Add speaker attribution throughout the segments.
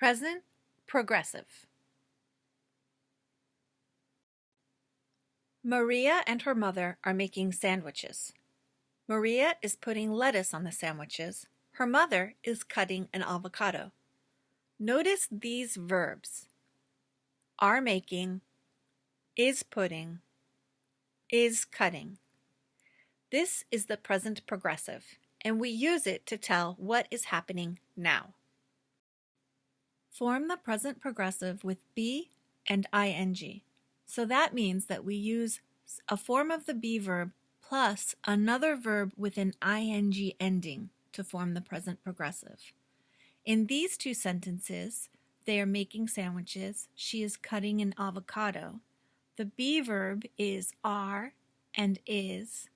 Speaker 1: Present progressive. Maria and her mother are making sandwiches. Maria is putting lettuce on the sandwiches. Her mother is cutting an avocado. Notice these verbs: are making, is putting, is cutting. This is the present progressive, and we use it to tell what is happening now. Form the present progressive with be and ing. So that means that we use a form of the be verb plus another verb with an ing ending to form the present progressive. In these two sentences, they are making sandwiches. She is cutting an avocado. The be verb is are and is,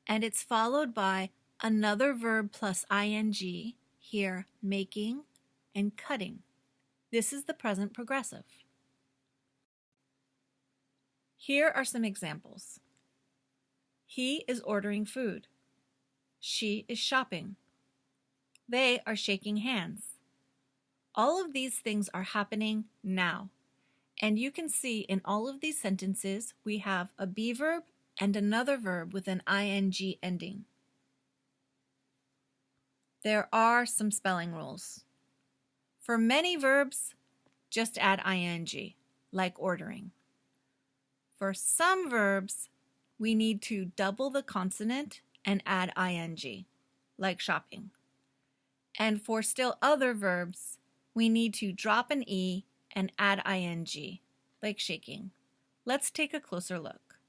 Speaker 1: and it's followed by another verb plus ing, here making and cutting. This is the present progressive. Here are some examples. He is ordering food. She is shopping. They are shaking hands. All of these things are happening now. And you can see in all of these sentences, we have a be verb and another verb with an ing ending. There are some spelling rules. For many verbs, just add ing, like ordering. For some verbs, we need to double the consonant and add ing, like shopping. And for still other verbs, we need to drop an e and add ing, like shaking. Let's take a closer look.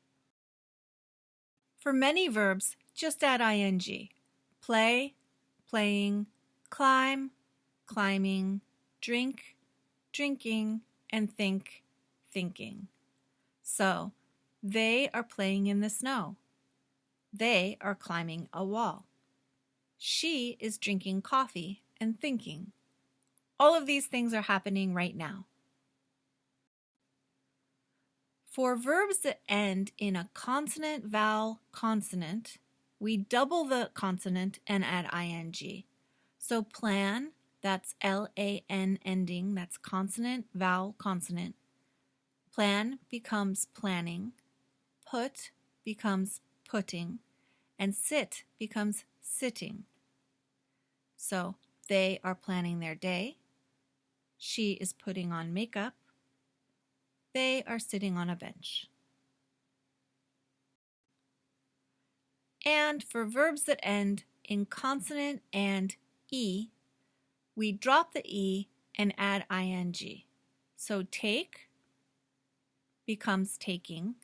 Speaker 1: For many verbs, just add ing. Play, playing, climb, climbing, drink, drinking, and think, thinking. So, they are playing in the snow. They are climbing a wall. She is drinking coffee and thinking. All of these things are happening right now. For verbs that end in a consonant, vowel, consonant, we double the consonant and add ing. So plan, that's L-A-N ending, that's consonant, vowel, consonant. Plan becomes planning, put becomes putting, and sit becomes sitting. So they are planning their day. She is putting on makeup. They are sitting on a bench. And for verbs that end in consonant and e, we drop the e and add ing. So take becomes taking,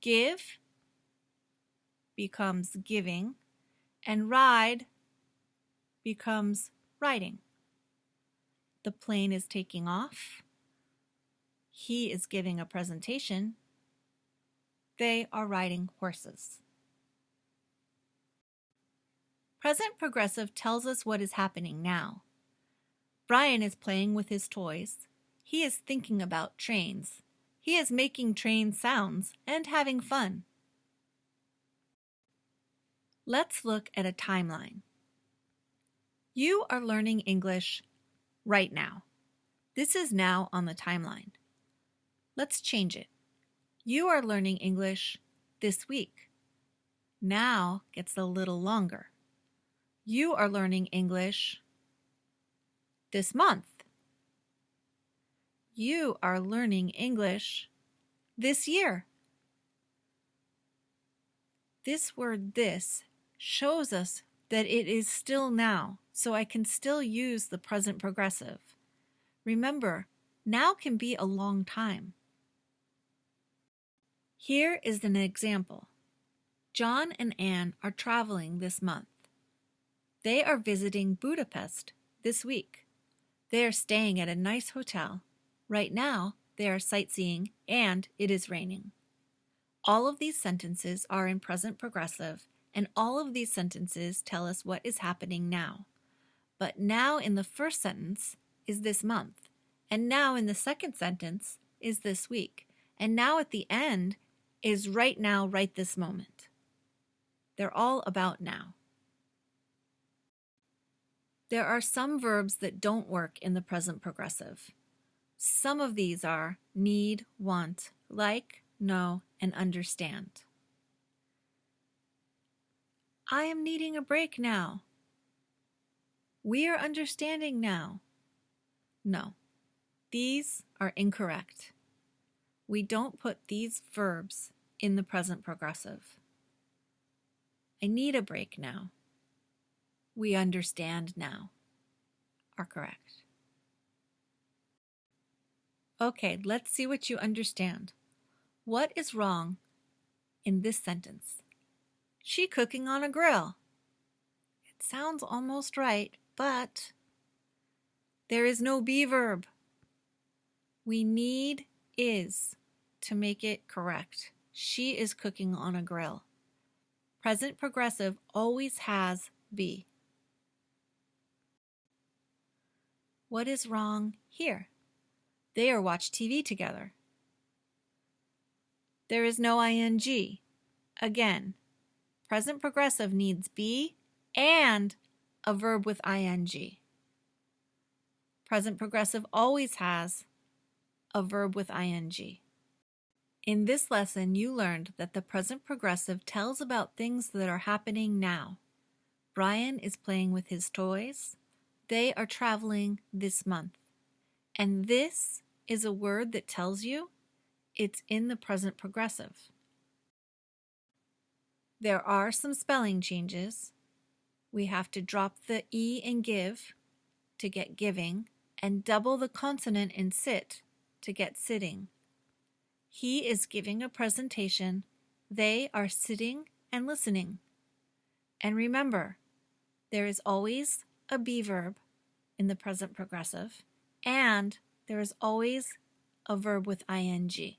Speaker 1: give becomes giving, and ride becomes riding. The plane is taking off. He is giving a presentation. They are riding horses. Present progressive tells us what is happening now. Brian is playing with his toys. He is thinking about trains. He is making train sounds and having fun. Let's look at a timeline. You are learning English right now. This is now on the timeline. Let's change it. You are learning English this week. Now gets a little longer. You are learning English this month. You are learning English this year. This word this shows us that it is still now, so I can still use the present progressive. Remember, now can be a long time. Here is an example. John and Anne are traveling this month. They are visiting Budapest this week. They are staying at a nice hotel. Right now, they are sightseeing and it is raining. All of these sentences are in present progressive, and all of these sentences tell us what is happening now. But now in the first sentence is this month, and now in the second sentence is this week, and now at the end is right now, right this moment. They're all about now. There are some verbs that don't work in the present progressive. Some of these are need, want, like, know, and understand. I am needing a break now. We are understanding now. No, these are incorrect. We don't put these verbs in the present progressive. I need a break now. We understand now are correct. Okay, let's see what you understand. What is wrong in this sentence? She cooking on a grill. It sounds almost right, but there is no be verb. We need is to make it correct. She is cooking on a grill. Present progressive always has be. What is wrong here? They are watch TV together. There is no ing. Again, present progressive needs be and a verb with ing. Present progressive always has a verb with ing. In this lesson, you learned that the present progressive tells about things that are happening now. Brian is playing with his toys. They are traveling this month. And this is a word that tells you it's in the present progressive. There are some spelling changes. We have to drop the E in give to get giving and double the consonant in sit to get sitting. He is giving a presentation. They are sitting and listening. And remember, there is always a be verb in the present progressive, and there is always a verb with ing.